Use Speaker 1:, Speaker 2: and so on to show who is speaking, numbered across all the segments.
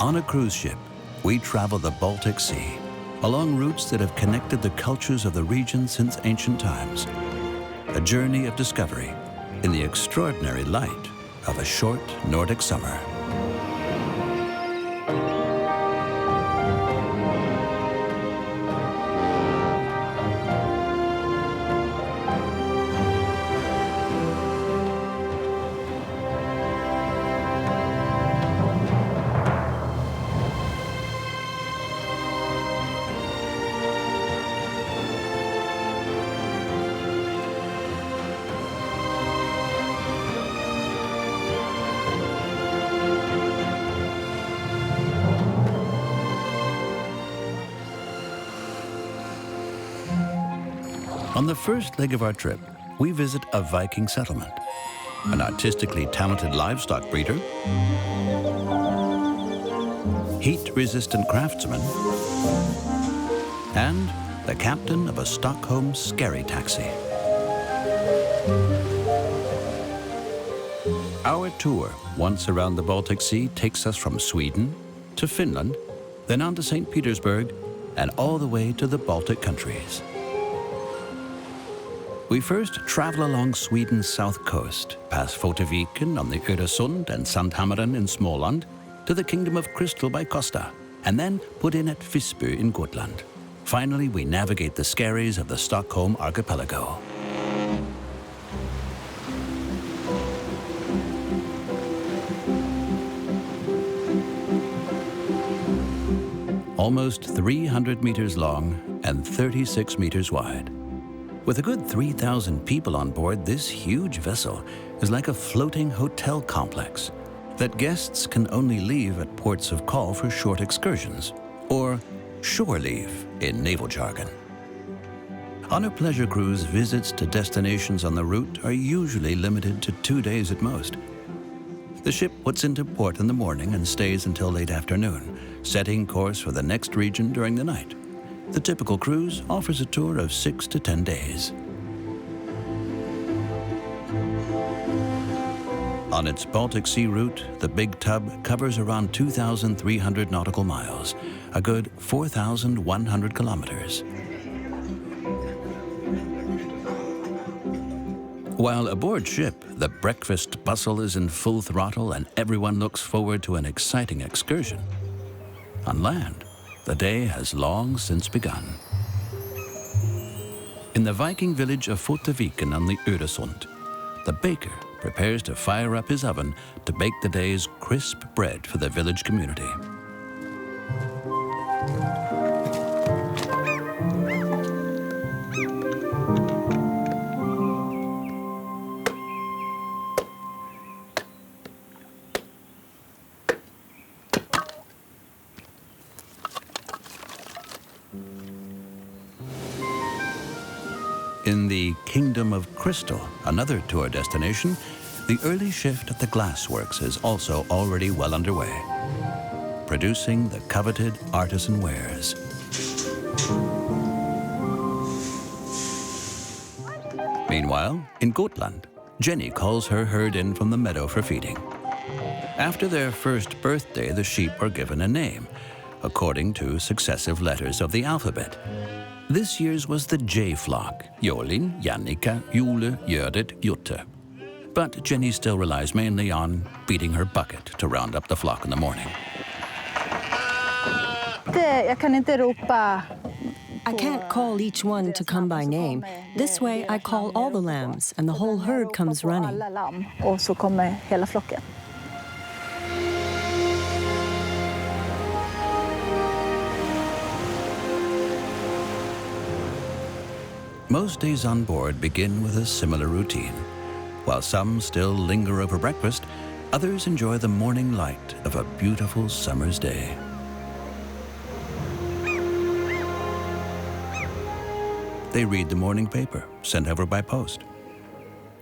Speaker 1: On a cruise ship, we travel the Baltic Sea, along routes that have connected the cultures of the region since ancient times. A journey of discovery in the extraordinary light of a short Nordic summer. On the first leg of our trip, we visit a Viking settlement, an artistically talented livestock breeder, heat-resistant craftsman, and the captain of a Stockholm scary taxi. Our tour, once around the Baltic Sea, takes us from Sweden to Finland, then on to St. Petersburg, and all the way to the Baltic countries. We first travel along Sweden's south coast, past Viking on the Öresund and Sandhammaren in Småland, to the Kingdom of Crystal by Costa, and then put in at Visby in Gotland. Finally, we navigate the skerries of the Stockholm archipelago. Almost 300 meters long and 36 meters wide. With a good 3,000 people on board, this huge vessel is like a floating hotel complex that guests can only leave at ports of call for short excursions, or shore leave in naval jargon. On a pleasure cruise, visits to destinations on the route are usually limited to 2 days at most. The ship puts into port in the morning and stays until late afternoon, setting course for the next region during the night. The typical cruise offers a tour of 6 to 10 days. On its Baltic Sea route, the big tub covers around 2,300 nautical miles, a good 4,100 kilometers. While aboard ship, the breakfast bustle is in full throttle and everyone looks forward to an exciting excursion. On land, the day has long since begun. In the Viking village of Viking on the Öresund, the baker prepares to fire up his oven to bake the day's crisp bread for the village community. In the Kingdom of Crystal, another tour destination, the early shift at the glassworks is also already well underway, producing the coveted artisan wares. Meanwhile, in Gotland, Jenny calls her herd in from the meadow for feeding. After their first birthday, the sheep are given a name, according to successive letters of the alphabet. This year's was the J flock, Jolin, Jannica, Jule, Jödet, Jutte. But Jenny still relies mainly on beating her bucket to round up the flock in the morning.
Speaker 2: I can't call each one to come by name. This way I call all the lambs and the whole herd comes running.
Speaker 1: Most days on board begin with a similar routine. While some still linger over breakfast, others enjoy the morning light of a beautiful summer's day. They read the morning paper, sent over by post.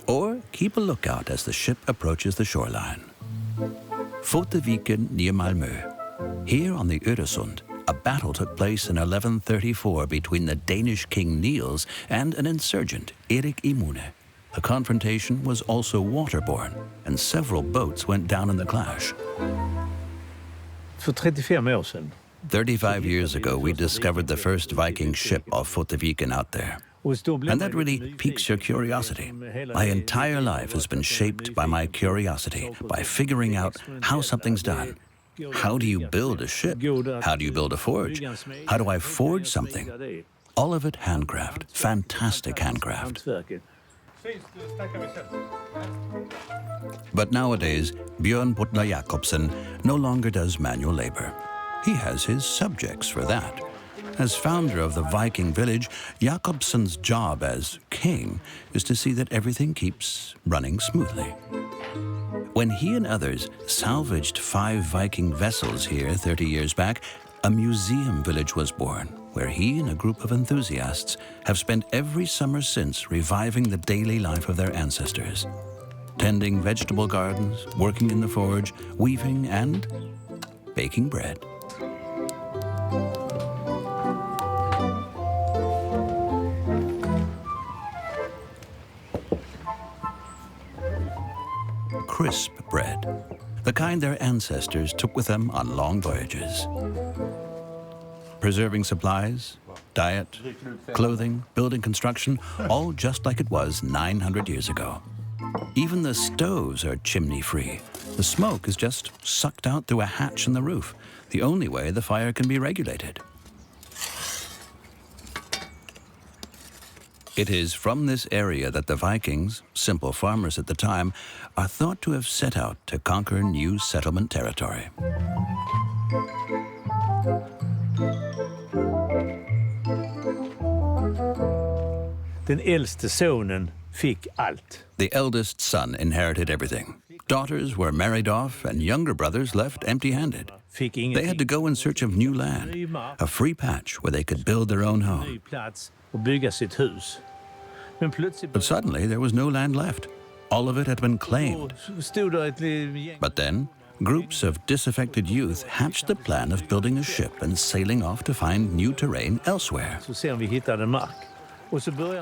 Speaker 1: Or keep a lookout as the ship approaches the shoreline. Viking near Malmö. Here on the Öresund, a battle took place in 1134 between the Danish king Niels and an insurgent, Erik Immune. The confrontation was also waterborne, and several boats went down in the clash.
Speaker 3: För 35 år sedan.
Speaker 1: 35 years ago, we discovered the first Viking ship off Viking out there. And that really piques your curiosity. My entire life has been shaped by my curiosity, by figuring out how something's done. How do you build a ship? How do you build a forge? How do I forge something? All of it handcraft, fantastic handcraft. But nowadays, Björn Butler Jakobsen no longer does manual labor. He has his subjects for that. As founder of the Viking village, Jakobsen's job as king is to see that everything keeps running smoothly. When he and others salvaged 5 Viking vessels here 30 years back, a museum village was born, where he and a group of enthusiasts have spent every summer since reviving the daily life of their ancestors. Tending vegetable gardens, working in the forge, weaving and baking bread. Crisp bread, the kind their ancestors took with them on long voyages. Preserving supplies, diet, clothing, building construction, all just like it was 900 years ago. Even the stoves are chimney-free. The smoke is just sucked out through a hatch in the roof, the only way the fire can be regulated. It is from this area that the Vikings, simple farmers at the time, are thought to have set out to conquer new settlement territory.
Speaker 3: Den äldste sonen fick allt.
Speaker 1: The eldest son inherited everything. Daughters were married off and younger brothers left empty-handed. They had to go in search of new land, a free patch where they could build their own home. But suddenly there was no land left. All of it had been claimed. But then, groups of disaffected youth hatched the plan of building a ship and sailing off to find new terrain elsewhere.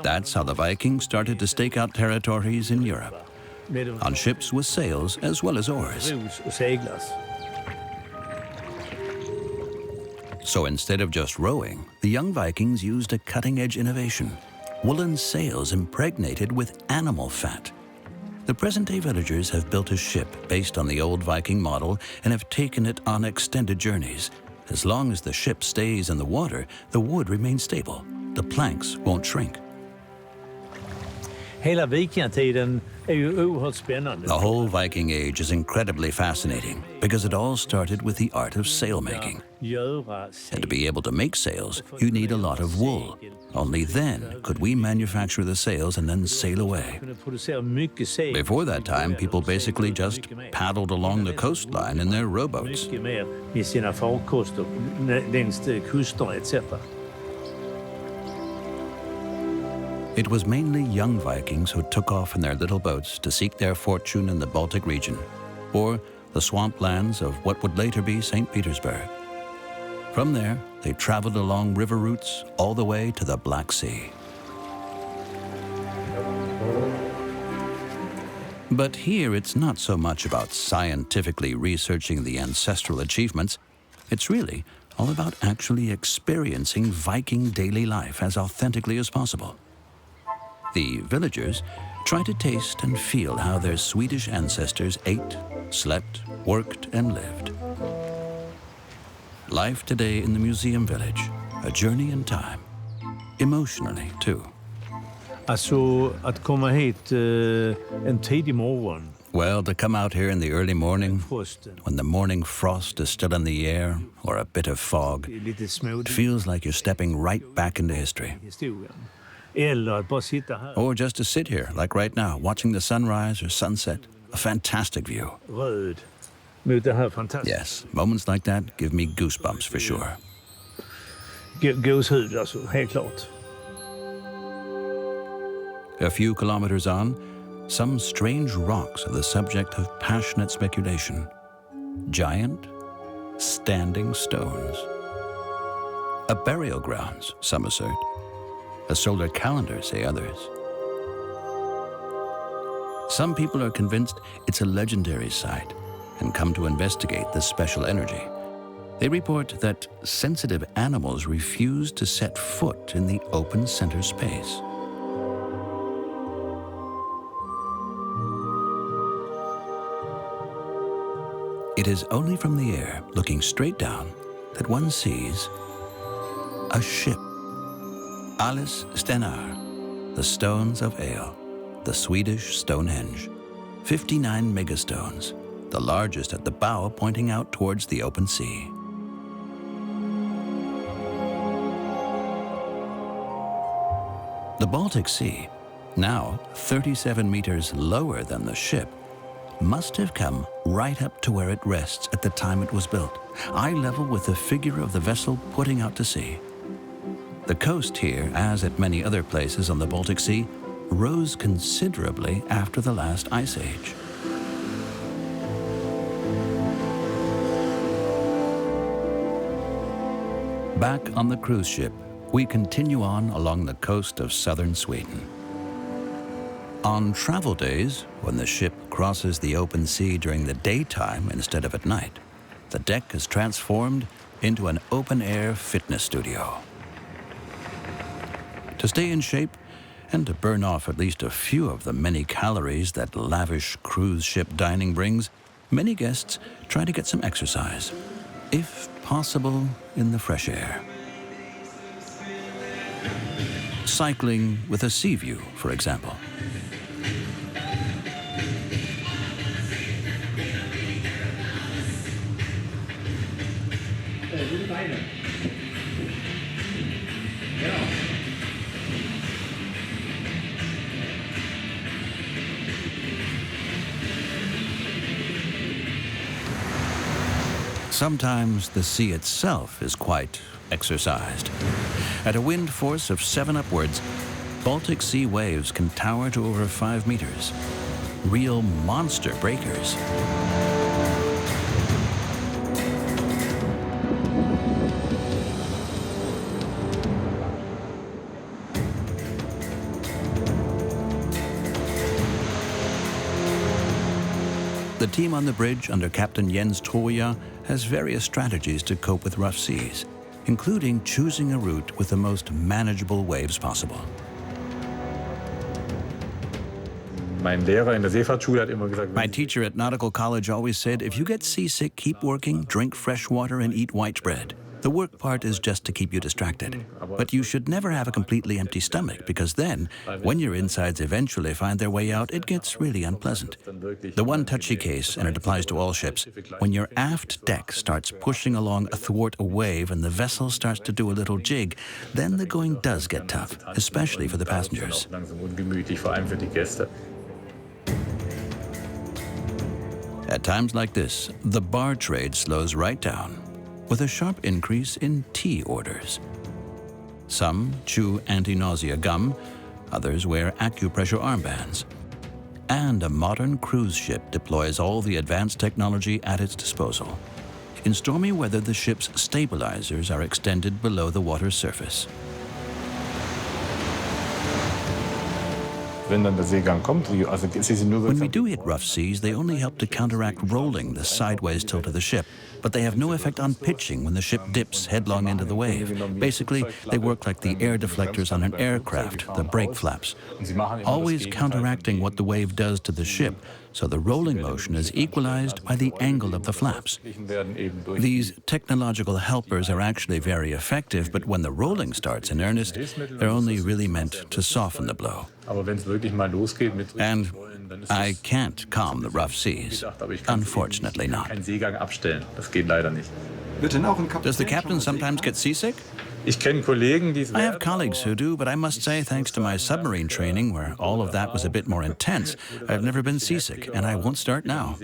Speaker 1: That's how the Vikings started to stake out territories in Europe, on ships with sails as well as oars. So instead of just rowing, the young Vikings used a cutting-edge innovation: woolen sails impregnated with animal fat. The present-day villagers have built a ship based on the old Viking model and have taken it on extended journeys. As long as the ship stays in the water, the wood remains stable. The planks won't shrink.
Speaker 3: Hela vikingatiden är ju oerhört spännande.
Speaker 1: The whole Viking age is incredibly fascinating because it all started with the art of sailmaking. And to be able to make sails, you need a lot of wool. Only then could we manufacture the sails and then sail away. Before that time, people basically just paddled along the coastline in their rowboats.
Speaker 3: Med sina farkoster längs kusterna etc.
Speaker 1: It was mainly young Vikings who took off in their little boats to seek their fortune in the Baltic region, or the swamplands of what would later be St. Petersburg. From there, they traveled along river routes all the way to the Black Sea. But here it's not so much about scientifically researching the ancestral achievements. It's really all about actually experiencing Viking daily life as authentically as possible. The villagers try to taste and feel how their Swedish ancestors ate, slept, worked, and lived. Life today in the museum village, a journey in time. Emotionally, too.
Speaker 3: Alltså, att komma hit en tidig morgon.
Speaker 1: Well, to come out here in the early morning, when the morning frost is still in the air, or a bit of fog, it feels like you're stepping right back into history. Or just to sit here, like right now, watching the sunrise or sunset, a fantastic view. Yes, moments like that give me goosebumps for sure.
Speaker 3: Gåshud, alltså, helt klart.
Speaker 1: A few kilometers on, some strange rocks are the subject of passionate speculation. Giant, standing stones. A burial grounds, some assert. A solar calendar, say others. Some people are convinced it's a legendary site and come to investigate this special energy. They report that sensitive animals refuse to set foot in the open center space. It is only from the air, looking straight down, that one sees a ship. Alice Stenar, the Stones of Ale, the Swedish Stonehenge. 59 megastones, the largest at the bow pointing out towards the open sea. The Baltic Sea, now 37 meters lower than the ship, must have come right up to where it rests at the time it was built, eye level with the figure of the vessel putting out to sea. The coast here, as at many other places on the Baltic Sea, rose considerably after the last ice age. Back on the cruise ship, we continue on along the coast of southern Sweden. On travel days, when the ship crosses the open sea during the daytime instead of at night, the deck is transformed into an open-air fitness studio. To stay in shape and to burn off at least a few of the many calories that lavish cruise ship dining brings, many guests try to get some exercise, if possible in the fresh air. Cycling with a sea view, for example. Sometimes the sea itself is quite exercised. At a wind force of 7 upwards, Baltic Sea waves can tower to over 5 meters. Real monster breakers. The team on the bridge under Captain Jens Troja has various strategies to cope with rough seas, including choosing a route with the most manageable waves possible.
Speaker 4: My
Speaker 1: teacher at nautical college always said, if you get seasick, keep working, drink fresh water, and eat white bread. The work part is just to keep you distracted. But you should never have a completely empty stomach, because then, when your insides eventually find their way out, it gets really unpleasant. The one touchy case, and it applies to all ships, when your aft deck starts pushing along athwart a wave and the vessel starts to do a little jig, then the going does get tough, especially for the passengers. At times like this, the bar trade slows right down, with a sharp increase in tea orders. Some chew anti-nausea gum, others wear acupressure armbands. And a modern cruise ship deploys all the advanced technology at its disposal. In stormy weather, the ship's stabilizers are extended below the water's surface. When we do hit rough seas, they only help to counteract rolling the sideways tilt of the ship, but they have no effect on pitching when the ship dips headlong into the wave. Basically, they work like the air deflectors on an aircraft, the brake flaps, always counteracting what the wave does to the ship, so the rolling motion is equalized by the angle of the flaps. These technological helpers are actually very effective, but when the rolling starts in earnest, they're only really meant to soften the blow. And I can't calm the rough seas. Unfortunately not. Does the captain sometimes get seasick? I have colleagues who do, but I must say, thanks to my submarine training, where all of that was a bit more intense, I've never been seasick, and I won't start now.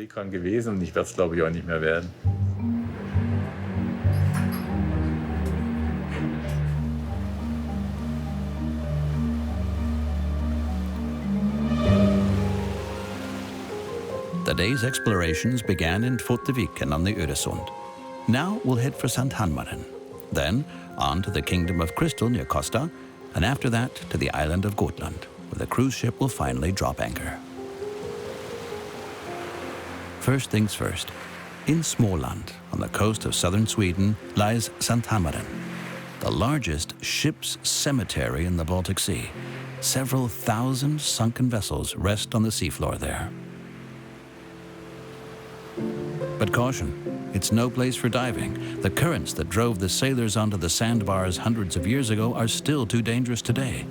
Speaker 1: The day's explorations began in Viking on the Öresund. Now we'll head for Sandhammaren, then on to the Kingdom of Crystal near Kosta, and after that to the island of Gotland, where the cruise ship will finally drop anchor. First things first, In Småland, on the coast of southern Sweden, lies Sandhammaren, the largest ship's cemetery in the Baltic Sea. Several thousand sunken vessels rest on the seafloor there. But caution, it's no place for diving. The currents that drove the sailors onto the sandbars hundreds of years ago are still too dangerous today.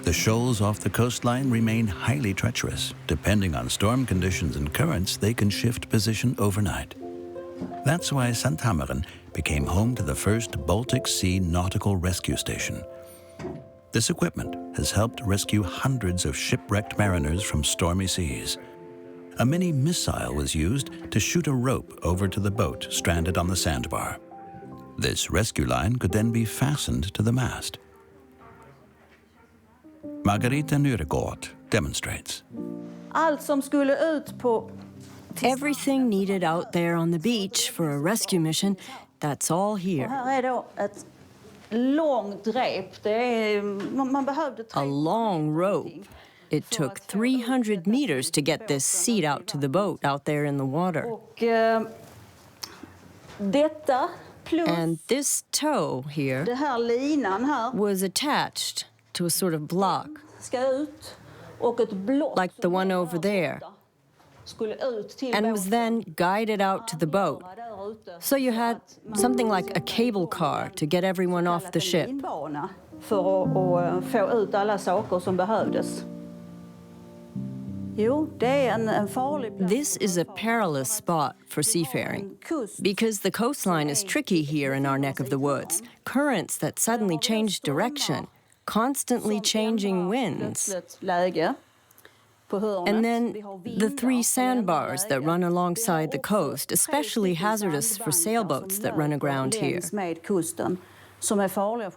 Speaker 1: The shoals off the coastline remain highly treacherous. Depending on storm conditions and currents, they can shift position overnight. That's why Sandhammaren became home to the first Baltic Sea nautical rescue station. This equipment has helped rescue hundreds of shipwrecked mariners from stormy seas. A mini missile was used to shoot a rope over to the boat stranded on the sandbar. This rescue line could then be fastened to the mast. Margareta Nyregård demonstrates.
Speaker 5: Allt som skulle ut på
Speaker 2: Everything needed out there on the beach for a rescue mission, that's all here.
Speaker 5: Här är då ett långt rep. Man behövde
Speaker 2: A long rope. It took 300 meters to get this seat out to the boat out there in the water.
Speaker 5: Och detta plus
Speaker 2: And this toe here
Speaker 5: det här linan här
Speaker 2: was attached to a sort of block,
Speaker 5: ska ut och ett block
Speaker 2: like the one over there,
Speaker 5: skulle ut till
Speaker 2: and was then guided out to the boat. So you had something like a cable car to get everyone off the ship.
Speaker 5: För att få ut alla saker som behövdes. Jo, det är en farlig plats.
Speaker 2: This is a perilous spot for seafaring because the coastline is tricky here in our neck of the woods. Currents that suddenly change direction, constantly changing winds. And then the 3 sandbars that run alongside the coast, especially hazardous for sailboats that run aground here.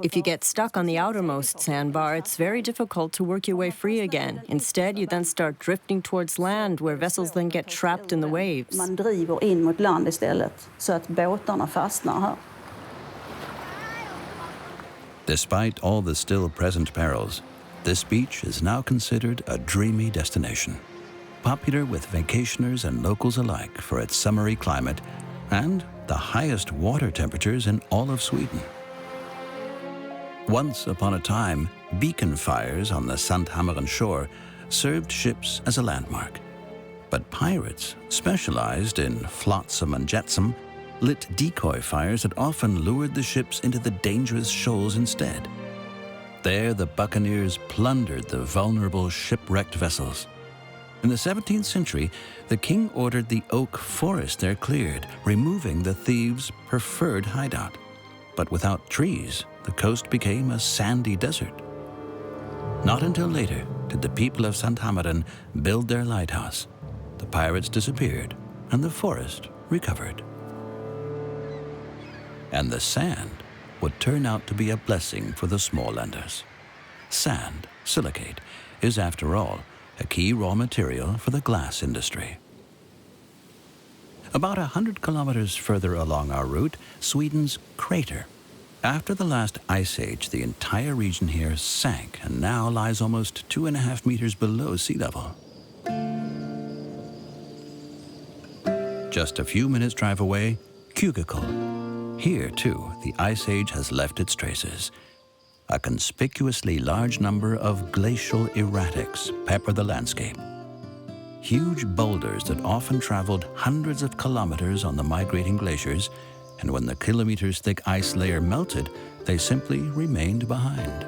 Speaker 2: If you get stuck on the outermost sandbar, it's very difficult to work your way free again. Instead, you then start drifting towards land where vessels then get trapped in the waves.
Speaker 5: Man driver in mot land istället så att båtarna fastnar här.
Speaker 1: Despite all the still present perils, this beach is now considered a dreamy destination, popular with vacationers and locals alike for its summery climate and the highest water temperatures in all of Sweden. Once upon a time, beacon fires on the Sandhammaren shore served ships as a landmark. But pirates, specialized in flotsam and jetsam, lit decoy fires that often lured the ships into the dangerous shoals instead. There, the buccaneers plundered the vulnerable shipwrecked vessels. In the 17th century, the king ordered the oak forest there cleared, removing the thieves' preferred hideout. But without trees, the coast became a sandy desert. Not until later did the people of Sandhammaren build their lighthouse. The pirates disappeared, and the forest recovered. And the sand would turn out to be a blessing for the Smålanders. Sand, silicate, is after all a key raw material for the glass industry. About 100 kilometers further along our route, Sweden's crater. After the last ice age, the entire region here sank and now lies almost 2.5 meters below sea level. Just a few minutes' drive away, Kugakul. Here, too, the Ice Age has left its traces. A conspicuously large number of glacial erratics pepper the landscape. Huge boulders that often traveled hundreds of kilometers on the migrating glaciers, and when the kilometers-thick ice layer melted, they simply remained behind.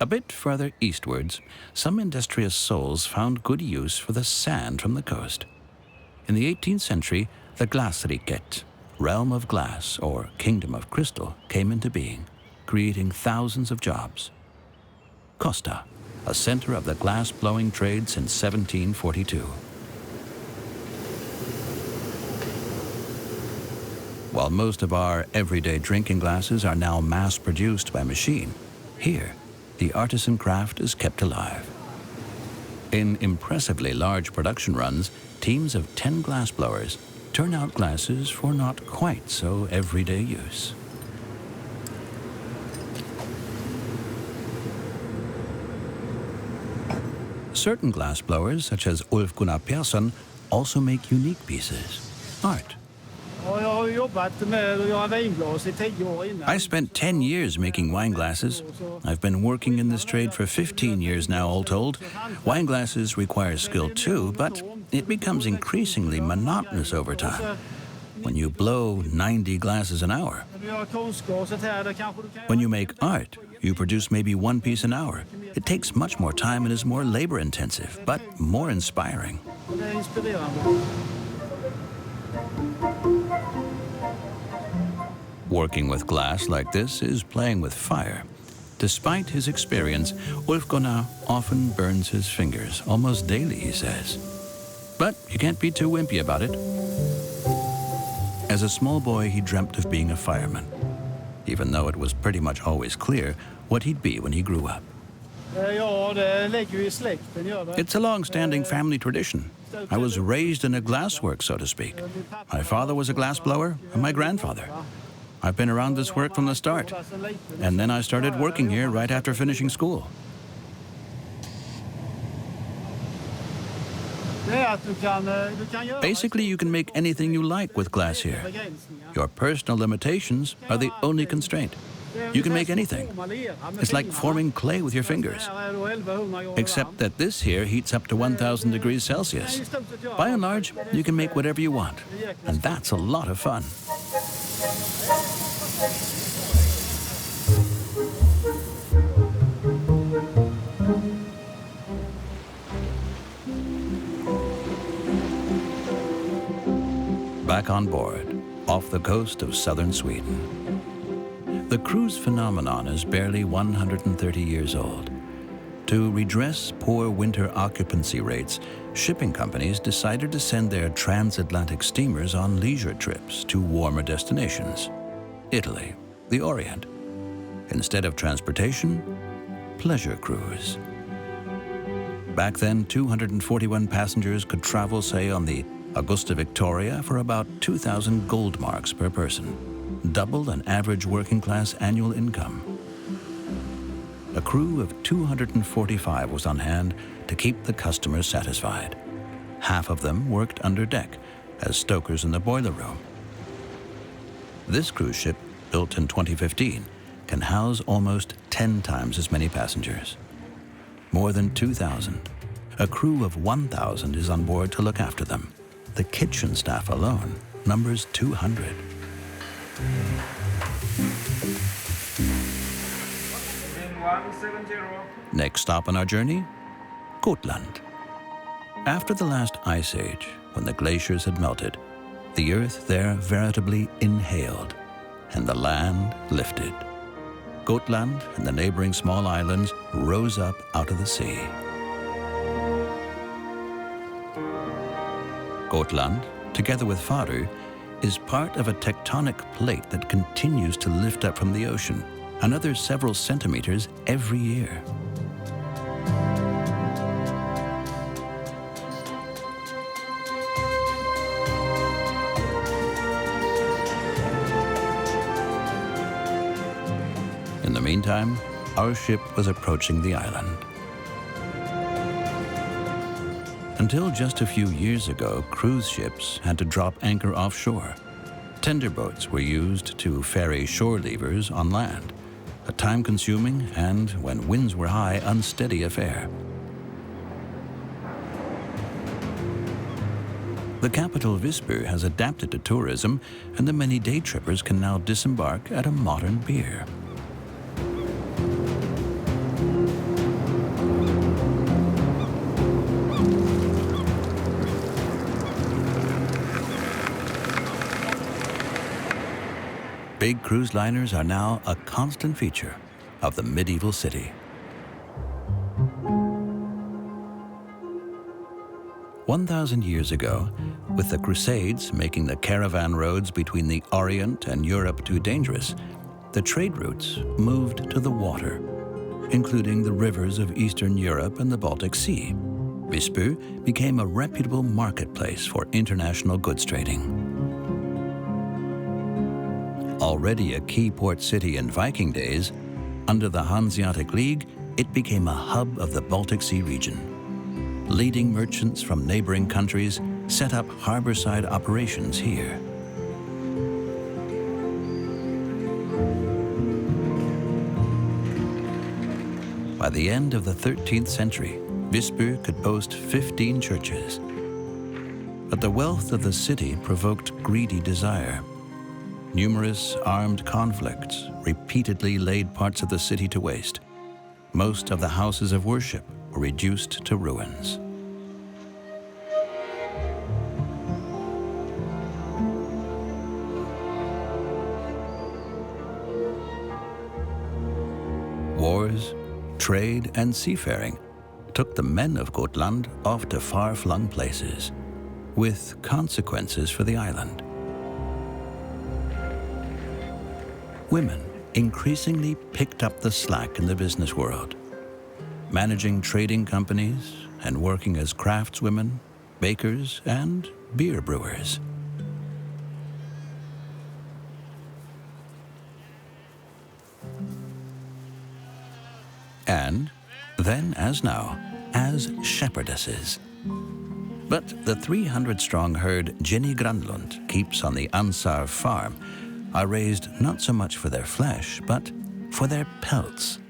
Speaker 1: A bit further eastwards, some industrious souls found good use for the sand from the coast. In the 18th century, the Glasriket, realm of glass or kingdom of crystal, came into being, creating thousands of jobs. Kosta, a center of the glass-blowing trade since 1742. While most of our everyday drinking glasses are now mass-produced by machine, here, the artisan craft is kept alive. In impressively large production runs, teams of 10 glassblowers, turnout glasses for not quite so everyday use. Certain glassblowers, such as Ulf Gunnar Persson, also make unique pieces, art. I spent 10 years making wine glasses. I've been working in this trade for 15 years now, all told. Wine glasses require skill too, but it becomes increasingly monotonous over time when you blow 90 glasses an hour. When you make art, you produce maybe one piece an hour. It takes much more time and is more labor-intensive, but more inspiring. Working with glass like this is playing with fire. Despite his experience, Ulf Gunnar often burns his fingers, almost daily, he says. But you can't be too wimpy about it. As a small boy, he dreamt of being a fireman, even though it was pretty much always clear what he'd be when he grew up. It's a long-standing family tradition. I was raised in a glassworks, so to speak. My father was a glassblower, and my grandfather. I've been around this work from the start, and then I started working here right after finishing school. Basically, you can make anything you like with glass here. Your personal limitations are the only constraint. You can make anything. It's like forming clay with your fingers. Except that this here heats up to 1,000 degrees Celsius. By and large, you can make whatever you want. And that's a lot of fun. Back on board, off the coast of southern Sweden. The cruise phenomenon is barely 130 years old. To redress poor winter occupancy rates, shipping companies decided to send their transatlantic steamers on leisure trips to warmer destinations. Italy, the Orient. Instead of transportation, pleasure cruise. Back then, 241 passengers could travel, say, on the Augusta Victoria for about 2,000 gold marks per person. Double an average working class annual income. A crew of 245 was on hand to keep the customers satisfied. Half of them worked under deck as stokers in the boiler room. This cruise ship, built in 2015, can house almost 10 times as many passengers. More than 2,000. A crew of 1,000 is on board to look after them. The kitchen staff alone numbers 200. Next stop on our journey, Gotland. After the last ice age, when the glaciers had melted, the earth there veritably inhaled, and the land lifted. Gotland and the neighboring small islands rose up out of the sea. Gotland, together with Faroe, is part of a tectonic plate that continues to lift up from the ocean, another several centimeters every year. In the meantime, our ship was approaching the island. Until just a few years ago, cruise ships had to drop anchor offshore. Tender boats were used to ferry shore leavers on land, a time-consuming and, when winds were high, unsteady affair. The capital Visby has adapted to tourism, and the many day trippers can now disembark at a modern pier. Big cruise liners are now a constant feature of the medieval city. 1,000 years ago, with the Crusades making the caravan roads between the Orient and Europe too dangerous, the trade routes moved to the water, including the rivers of Eastern Europe and the Baltic Sea. Visby became a reputable marketplace for international goods trading. Already a key port city in Viking days, under the Hanseatic League, it became a hub of the Baltic Sea region. Leading merchants from neighboring countries set up harborside operations here. By the end of the 13th century, Visby could boast 15 churches. But the wealth of the city provoked greedy desire. Numerous armed conflicts repeatedly laid parts of the city to waste. Most of the houses of worship were reduced to ruins. Wars, trade, and seafaring took the men of Gotland off to far-flung places, with consequences for the island. Women increasingly picked up the slack in the business world, managing trading companies and working as craftswomen, bakers, and beer brewers. And then, as now, as shepherdesses. But the 300-strong herd Jenny Granlund keeps on the Ansar farm are raised not so much for their flesh, but for their pelts.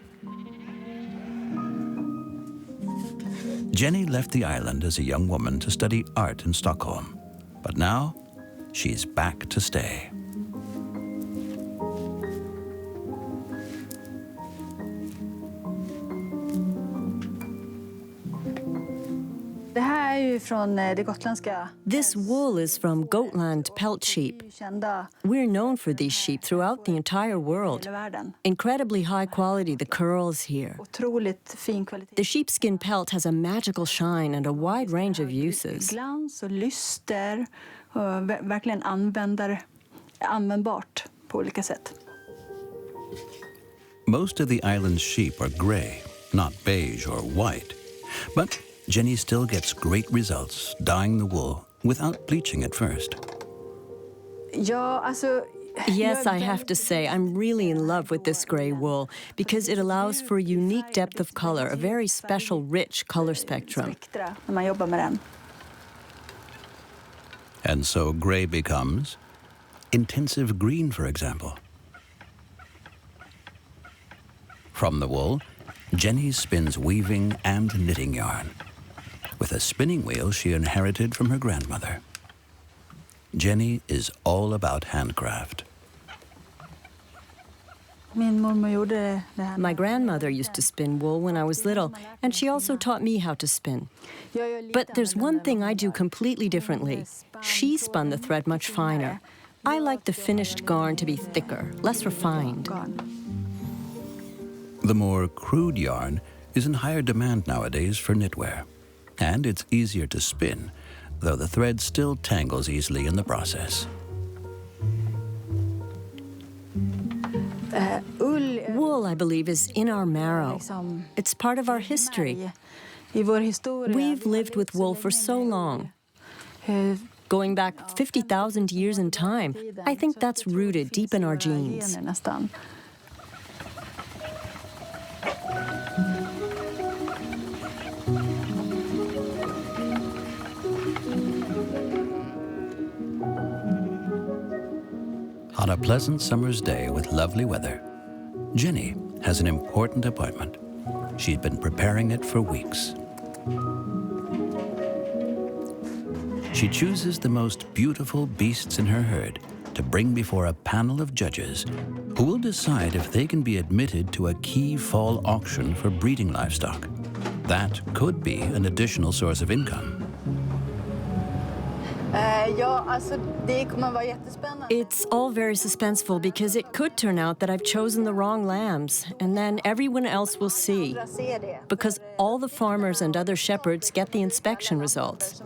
Speaker 1: Jenny left the island as a young woman to study art in Stockholm, but now she's back to stay.
Speaker 2: This wool is from Gotland pelt sheep. We're known for these sheep throughout the entire world. Incredibly high quality, the curls here. The sheepskin pelt has a magical shine and a wide range of uses.
Speaker 1: Most of the island's sheep are gray, not beige or white. But Jenny still gets great results dyeing the wool without bleaching at first.
Speaker 2: Yes, I have to say, I'm really in love with this gray wool because it allows for a unique depth of color, a very special, rich color spectrum.
Speaker 1: And so gray becomes intensive green, for example. From the wool, Jenny spins weaving and knitting yarn with a spinning wheel she inherited from her grandmother. Jenny is all about handcraft.
Speaker 2: My grandmother used to spin wool when I was little, and she also taught me how to spin. But there's one thing I do completely differently. She spun the thread much finer. I like the finished garn to be thicker, less refined.
Speaker 1: The more crude yarn is in higher demand nowadays for knitwear, and it's easier to spin, though the thread still tangles easily in the process.
Speaker 2: Wool, I believe, is in our marrow. It's part of our history. We've lived with wool for so long. Going back 50,000 years in time, I think that's rooted deep in our genes.
Speaker 1: On a pleasant summer's day with lovely weather, Jenny has an important appointment. She's been preparing it for weeks. She chooses the most beautiful beasts in her herd to bring before a panel of judges who will decide if they can be admitted to a key fall auction for breeding livestock. That could be an additional source of income.
Speaker 2: It's all very suspenseful because it could turn out that I've chosen the wrong lambs, and then everyone else will see. Because all the farmers and other shepherds get the inspection results.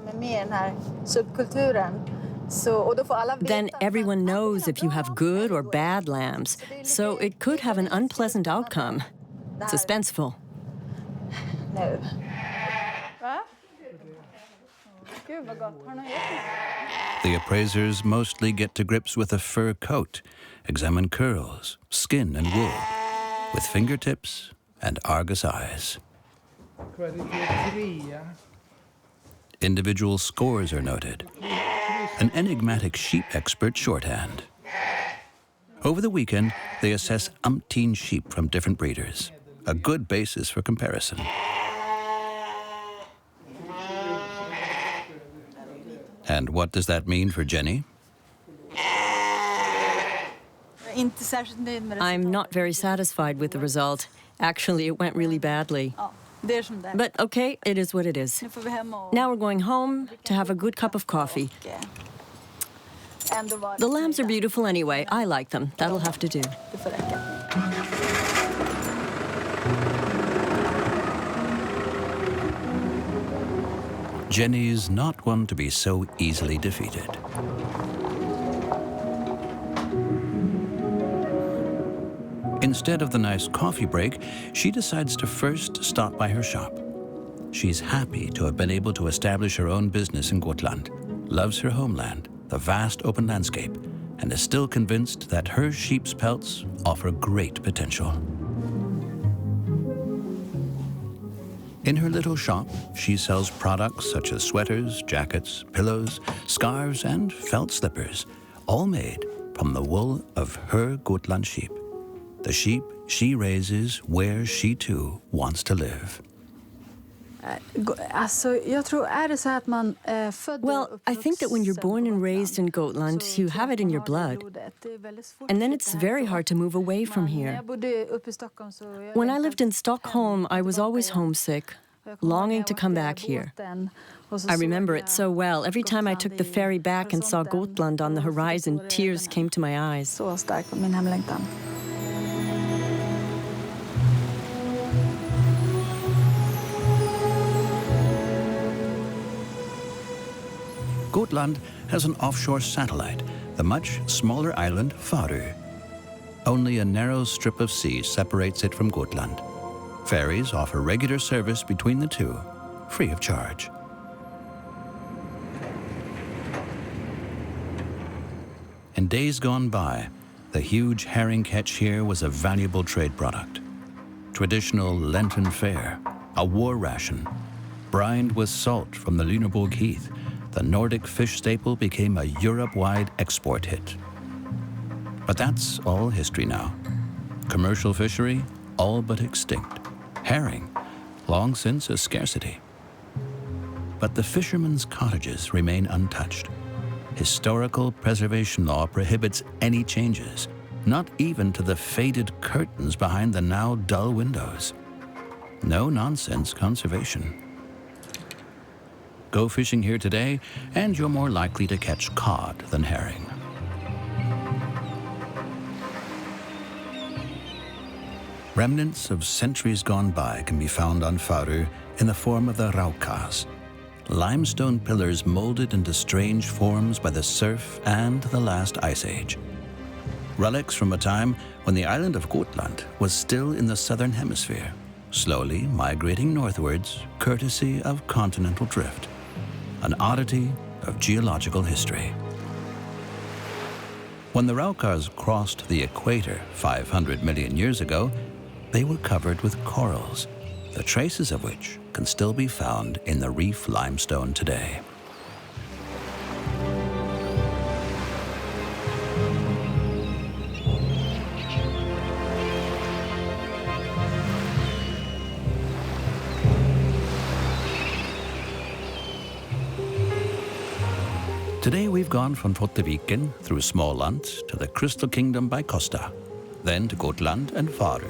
Speaker 2: Then everyone knows if you have good or bad lambs, so it could have an unpleasant outcome. Suspenseful.
Speaker 1: The appraisers mostly get to grips with a fur coat, examine curls, skin and wool, with fingertips and Argus eyes. Individual scores are noted. An enigmatic sheep expert shorthand. Over the weekend, they assess umpteen sheep from different breeders, a good basis for comparison. And what does that mean for Jenny?
Speaker 2: I'm not very satisfied with the result. Actually, it went really badly. But okay, it is what it is. Now we're going home to have a good cup of coffee. The lambs are beautiful anyway. I like them. That'll have to do.
Speaker 1: Jenny's not one to be so easily defeated. Instead of the nice coffee break, she decides to first stop by her shop. She's happy to have been able to establish her own business in Gotland, loves her homeland, the vast open landscape, and is still convinced that her sheep's pelts offer great potential. In her little shop, she sells products such as sweaters, jackets, pillows, scarves, and felt slippers, all made from the wool of her Gotland sheep, the sheep she raises where she too wants to live.
Speaker 2: Well, I think that when you're born and raised in Gotland, you have it in your blood. And then it's very hard to move away from here. When I lived in Stockholm, I was always homesick, longing to come back here. I remember it so well. Every time I took the ferry back and saw Gotland on the horizon, tears came to my eyes.
Speaker 1: Gotland has an offshore satellite, the much smaller island Faroe. Only a narrow strip of sea separates it from Gotland. Ferries offer regular service between the two, free of charge. In days gone by, the huge herring catch here was a valuable trade product. Traditional Lenten fare, a war ration, brined with salt from the Luneburg Heath, the Nordic fish staple became a Europe-wide export hit. But that's all history now. Commercial fishery, all but extinct. Herring, long since a scarcity. But the fishermen's cottages remain untouched. Historical preservation law prohibits any changes, not even to the faded curtains behind the now dull windows. No-nonsense conservation. Go fishing here today, and you're more likely to catch cod than herring. Remnants of centuries gone by can be found on Faroe in the form of the raukas, limestone pillars molded into strange forms by the surf and the last ice age. Relics from a time when the island of Gotland was still in the southern hemisphere, slowly migrating northwards courtesy of continental drift. An oddity of geological history. When the Raukas crossed the equator 500 million years ago, they were covered with corals, the traces of which can still be found in the reef limestone today. Today we've gone from Viking through Småland to the Crystal Kingdom by Costa, then to Gotland and Faroe.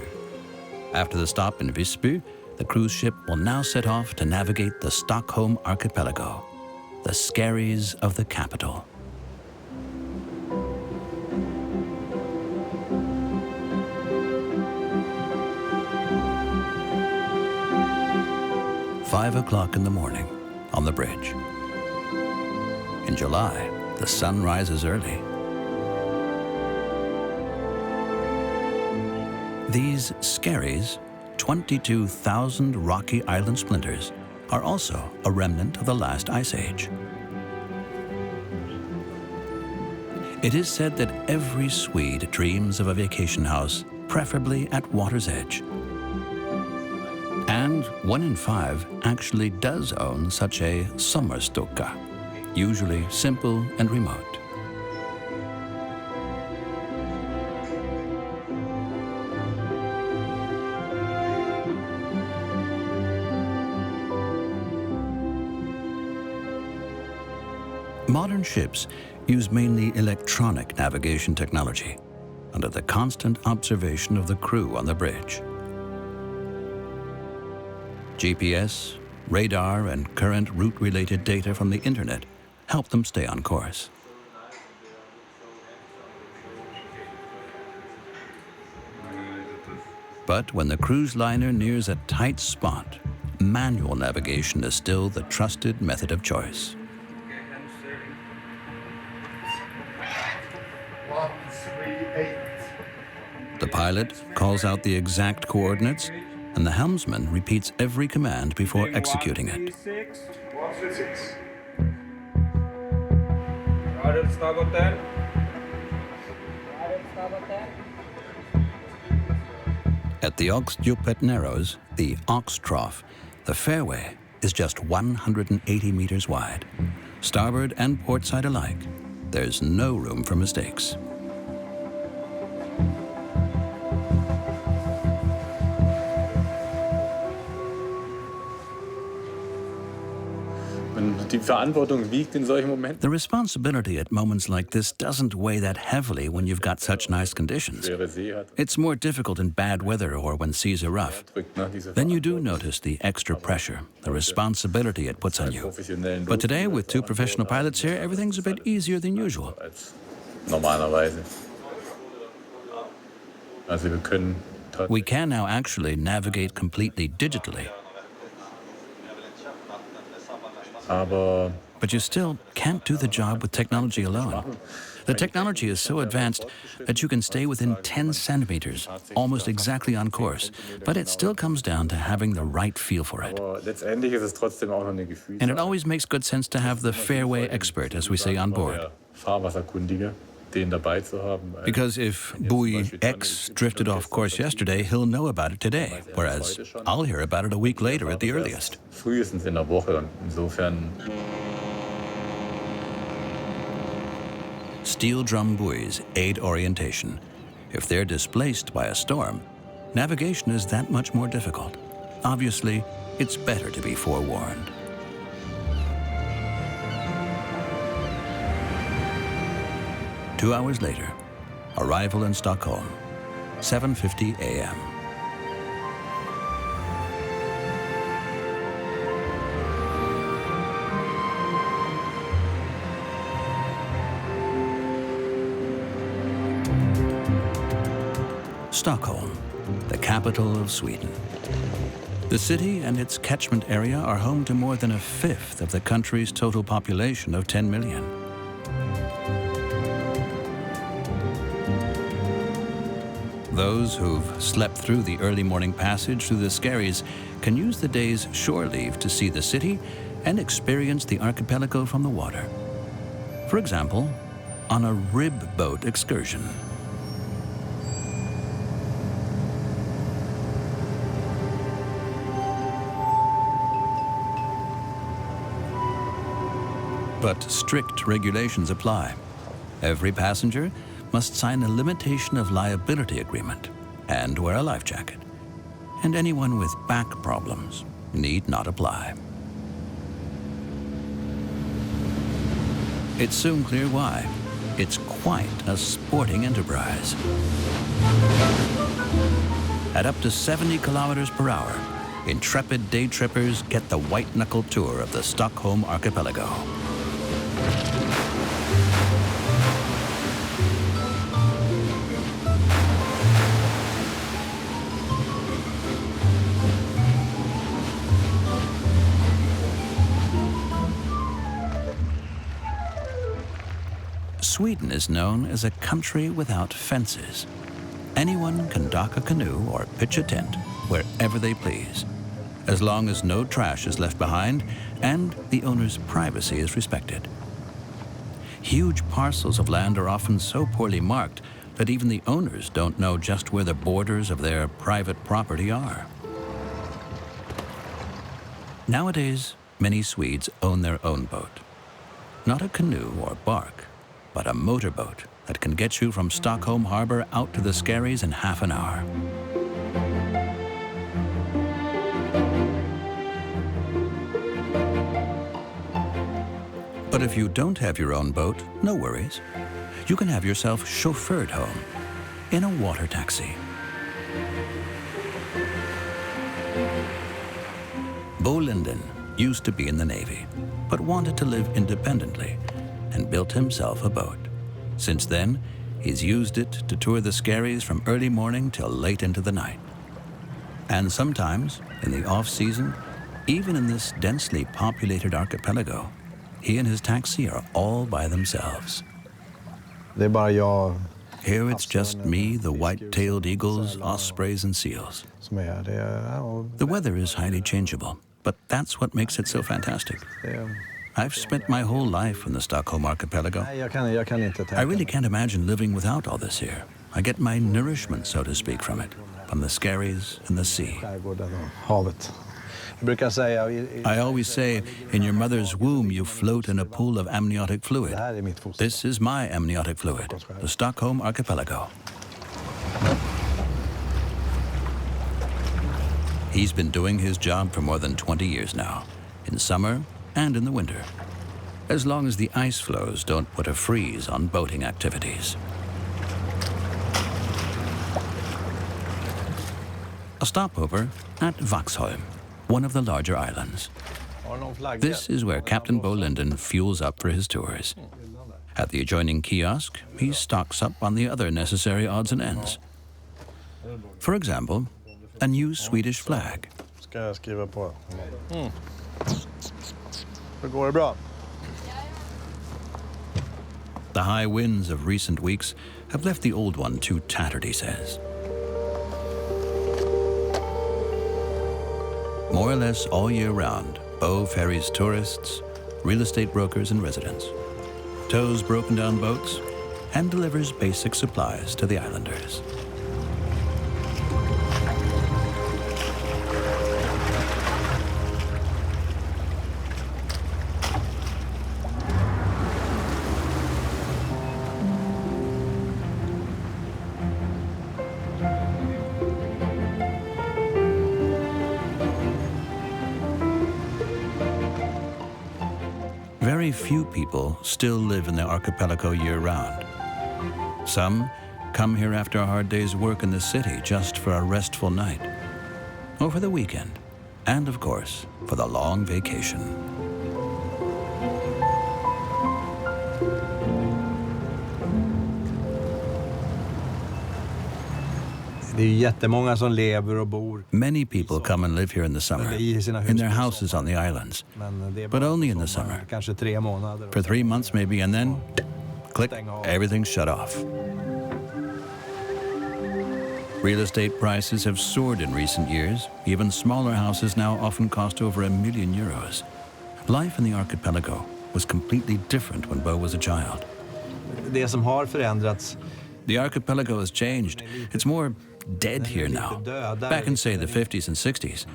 Speaker 1: After the stop in Visby, the cruise ship will now set off to navigate the Stockholm archipelago, the skerries of the capital. "5 o'clock in the morning on the bridge. In July, the sun rises early. These skerries, 22,000 rocky island splinters, are also a remnant of the last ice age. It is said that every Swede dreams of a vacation house, preferably at water's edge. And 1 in 5 actually does own such a sommarstuga, usually simple and remote. Modern ships use mainly electronic navigation technology under the constant observation of the crew on the bridge. GPS, radar, and current route-related data from the internet help them stay on course. But when the cruise liner nears a tight spot, manual navigation is still the trusted method of choice. The pilot calls out the exact coordinates, and the helmsman repeats every command before executing it.
Speaker 6: 136.
Speaker 1: At the Oxdjupet Narrows, the Ox Trough, the fairway is just 180 meters wide. Starboard and port side alike, there's no room for mistakes. The responsibility at moments like this doesn't weigh that heavily when you've got such nice conditions. It's more difficult in bad weather or when seas are rough. Then you do notice the extra pressure, the responsibility it puts on you. But today, with 2 professional pilots here, everything's a bit easier than usual. We can now actually navigate completely digitally. But you still can't do the job with technology alone. The technology is so advanced that you can stay within 10 centimeters, almost exactly on course, but it still comes down to having the right feel for it. And it always makes good sense to have the fairway expert, as we say on board. Because if buoy X drifted off course yesterday, he'll know about it today, whereas I'll hear about it a week later at the earliest. Steel drum buoys aid orientation. If they're displaced by a storm, navigation is that much more difficult. Obviously, it's better to be forewarned. Two hours later, arrival in Stockholm, 7:50 a.m. Stockholm, the capital of Sweden. The city and its catchment area are home to more than 1/5 of the country's total population of 10 million. Those who've slept through the early morning passage through the Skerries can use the day's shore leave to see the city and experience the archipelago from the water. For example, on a rib boat excursion. But strict regulations apply. Every passenger must sign a limitation of liability agreement and wear a life jacket. And anyone with back problems need not apply. It's soon clear why. It's quite a sporting enterprise. At up to 70 kilometers per hour, intrepid day trippers get the white-knuckle tour of the Stockholm archipelago. Sweden is known as a country without fences. Anyone can dock a canoe or pitch a tent wherever they please, as long as no trash is left behind and the owner's privacy is respected. Huge parcels of land are often so poorly marked that even the owners don't know just where the borders of their private property are. Nowadays, many Swedes own their own boat. Not a canoe or bark, but a motorboat that can get you from Stockholm harbor out to the Skerries in half an hour. But if you don't have your own boat, no worries. You can have yourself chauffeured home in a water taxi. Bo Linden used to be in the Navy, but wanted to live independently and built himself a boat. Since then, he's used it to tour the Skerries from early morning till late into the night. And sometimes, in the off-season, even in this densely populated archipelago, he and his taxi are all by themselves.
Speaker 7: Det är bara jag.
Speaker 1: Here it's just me, the white-tailed eagles, ospreys and seals.
Speaker 7: Som är det.
Speaker 1: The weather is highly changeable, but that's what makes it so fantastic. I've spent my whole life in the Stockholm archipelago.
Speaker 7: Nej, jag kan inte tänka.
Speaker 1: I really can't imagine living without all this here. I get my nourishment, so to speak, from it, from the Skerries and the sea.
Speaker 7: Skärgården och havet. Jag brukar säga...
Speaker 1: I always say, in your mother's womb, you float in a pool of amniotic fluid.
Speaker 7: Det här är mitt foster.
Speaker 1: This is my amniotic fluid, the Stockholm archipelago. He's been doing his job for more than 20 years now, in summer and in the winter, as long as the ice floes don't put a freeze on boating activities. A stopover at Vaxholm, one of the larger islands. This is where Captain Bo Linden fuels up for his tours. At the adjoining kiosk, he stocks up on the other necessary odds and ends. For example, a new Swedish flag.
Speaker 7: Ska jag skriva på? Hur går det bra?
Speaker 1: The high winds of recent weeks have left the old one too tattered, he says. More or less all year round, Bo ferries tourists, real estate brokers, and residents, tows broken down boats, and delivers basic supplies to the islanders. Very few people still live in the archipelago year-round. Some come here after a hard day's work in the city just for a restful night, or for the weekend, and of course, for the long vacation.
Speaker 7: Det är jättemånga som lever och bor.
Speaker 1: Many people come and live here in the summer, in their houses on the islands, but only in the summer.
Speaker 7: Kanske 3 månader.
Speaker 1: For 3 months maybe, and then, click, everything's shut off. Real estate prices have soared in recent years. Even smaller houses now often cost over €1 million. Life in the archipelago was completely different when Bo was a child.
Speaker 7: Det som har förändrats.
Speaker 1: The archipelago has changed. It's more dead here now. Back in, say, the 50s and 60s,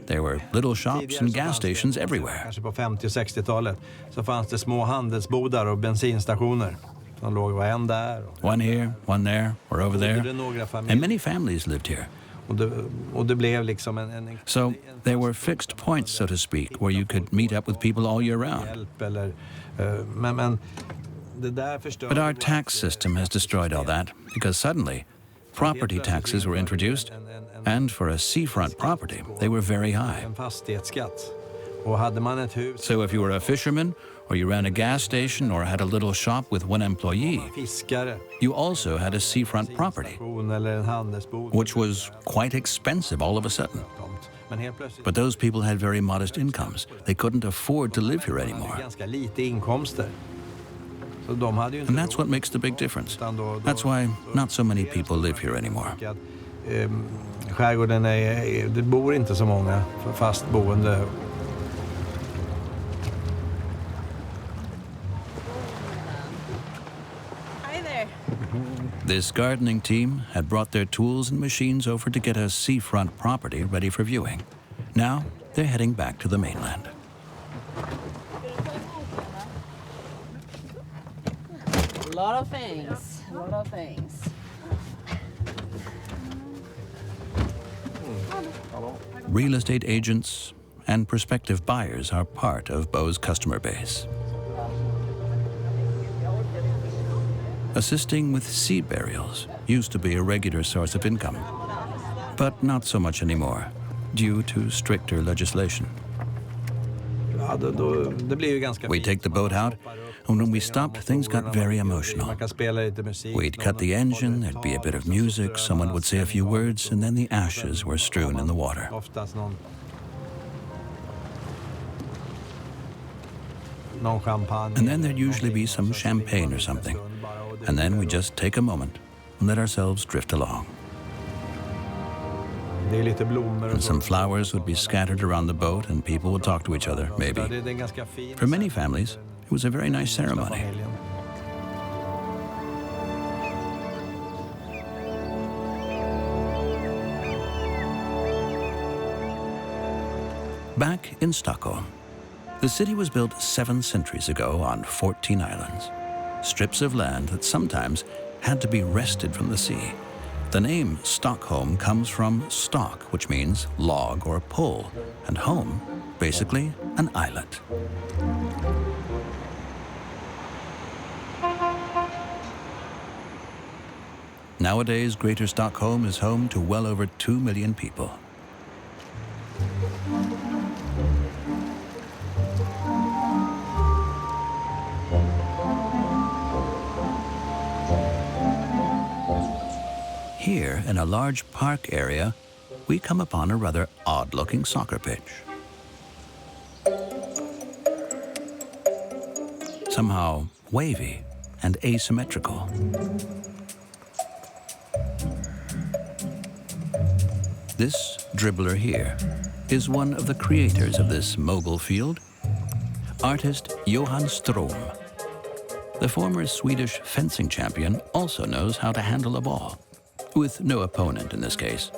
Speaker 1: there were little shops and gas stations everywhere.
Speaker 7: Kanske på 50- och 60-talet så fanns det små handelsbodar och bensinstationer. De låg var en där.
Speaker 1: One here, one there, or over there. And many families lived here.
Speaker 7: Och det blev liksom en
Speaker 1: So there were fixed points, so to speak, where you could meet up with people all year round.
Speaker 7: Eller, men
Speaker 1: But our tax system has destroyed all that, because suddenly property taxes were introduced, and for a seafront property, they were very high.
Speaker 7: En fastighetsskatt. Och hade man ett hus.
Speaker 1: So if you were a fisherman, or you ran a gas station, or had a little shop with one employee,
Speaker 7: Fiskare.
Speaker 1: you also had a seafront property,
Speaker 7: Eller en handelsbod.
Speaker 1: which was quite expensive all of a sudden.
Speaker 7: Men helt plötsligt.
Speaker 1: But those people had very modest incomes. They couldn't afford to live here anymore.
Speaker 7: Ganska lite inkomster. Så de hade ju inte.
Speaker 1: And that's what makes the big difference. That's why not so many people live here anymore.
Speaker 7: Skärgården det bor inte så många fast boende.
Speaker 1: This gardening team had brought their tools and machines over to get a seafront property ready for viewing. Now they're heading back to the mainland.
Speaker 8: A lot of things, a lot of things.
Speaker 1: Real estate agents and prospective buyers are part of Bo's customer base. Assisting with sea burials used to be a regular source of income, but not so much anymore, due to stricter legislation. We take the boat out, and when we stopped, things got very emotional. We'd cut the engine, there'd be a bit of music, someone would say a few words, and then the ashes were strewn in the water. And then there'd usually be some champagne or something. And then we just take a moment and let ourselves drift along. And some flowers would be scattered around the boat and people would talk to each other, maybe. For many families, it was a very nice ceremony. Back in Stockholm, the city was built 7 centuries ago on 14 islands, strips of land that sometimes had to be wrested from the sea. The name Stockholm comes from stock, which means log or pole, and home, basically an islet. Nowadays, Greater Stockholm is home to well over 2 million people. Here, in a large park area, we come upon a rather odd-looking soccer pitch. Somehow wavy and asymmetrical. This dribbler here is one of the creators of this mogul field, artist Johan Strom. The former Swedish fencing champion also knows how to handle a ball, with no opponent in this case.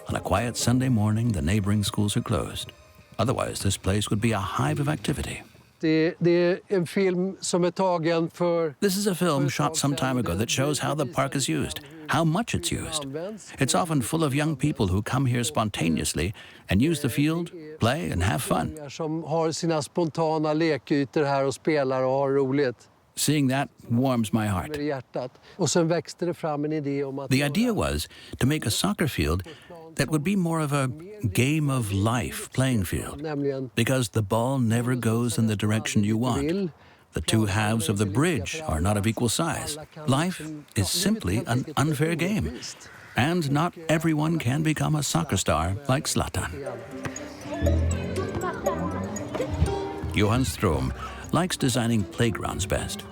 Speaker 1: On a quiet Sunday morning, the neighboring schools are closed. Otherwise, this place would be a hive of activity. This is a film shot some time ago that shows how the park is used, how much it's used. It's often full of young people who come here spontaneously and use the field, play, and have fun. Seeing that warms my heart. The idea was to make a soccer field that would be more of a game of life playing field, because the ball never goes in the direction you want. The two halves of the bridge are not of equal size. Life is simply an unfair game, and not everyone can become a soccer star like Zlatan. Johan Strom likes designing playgrounds best.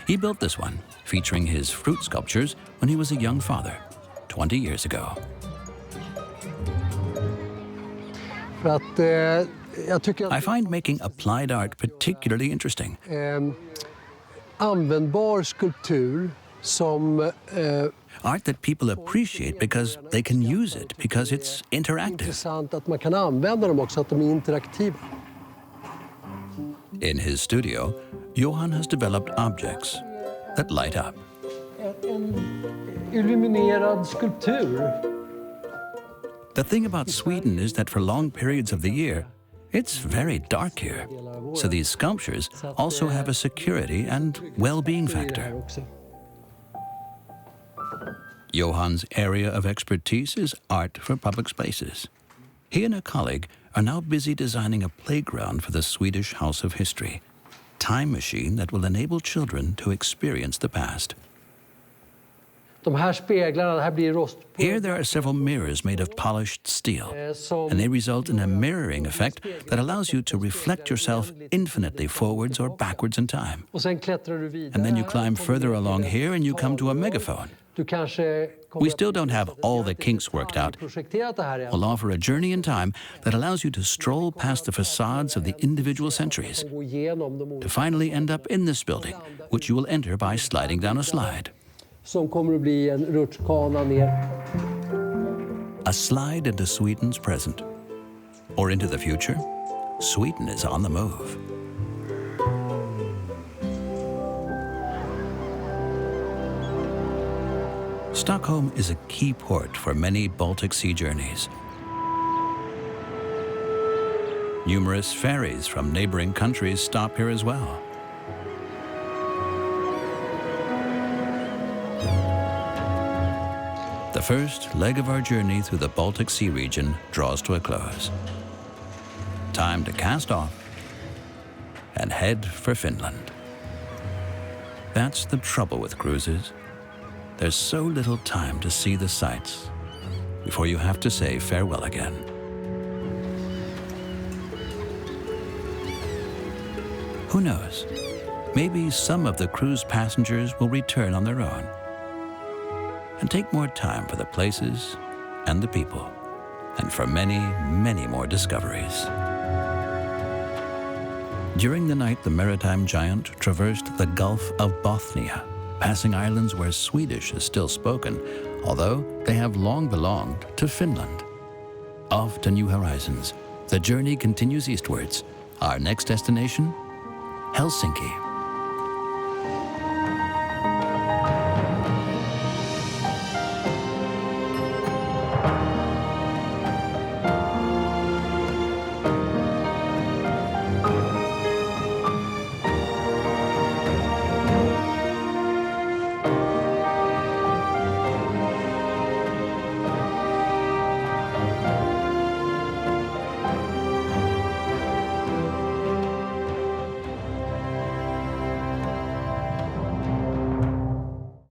Speaker 1: He built this one, featuring his fruit sculptures when he was a young father, 20 years ago. I find making applied art particularly interesting. Art that people appreciate because they can use it, because it's interactive. In his studio, Johan has developed objects that light up. The thing about Sweden is that for long periods of the year, it's very dark here. So these sculptures also have a security and well-being factor. Johan's area of expertise is art for public spaces. He and a colleague are now busy designing a playground for the Swedish House of History, time machine that will enable children to experience the past. Here there are several mirrors made of polished steel, and they result in a mirroring effect that allows you to reflect yourself infinitely forwards or backwards in time. And then you climb further along here and you come to a megaphone. We still don't have all the kinks worked out. We'll offer a journey in time that allows you to stroll past the facades of the individual centuries to finally end up in this building, which you will enter by sliding down a slide.
Speaker 9: som kommer att bli en rutschkana ner.
Speaker 1: A slide into Sweden's present. Or into the future. Sweden is on the move. Stockholm is a key port for many Baltic Sea journeys. Numerous ferries from neighboring countries stop here as well. The first leg of our journey through the Baltic Sea region draws to a close. Time to cast off and head for Finland. That's the trouble with cruises. There's so little time to see the sights before you have to say farewell again. Who knows? Maybe some of the cruise passengers will return on their own and take more time for the places and the people, and for many, many more discoveries. During the night, the maritime giant traversed the Gulf of Bothnia, passing islands where Swedish is still spoken, although they have long belonged to Finland. Off to new horizons, the journey continues eastwards. Our next destination? Helsinki.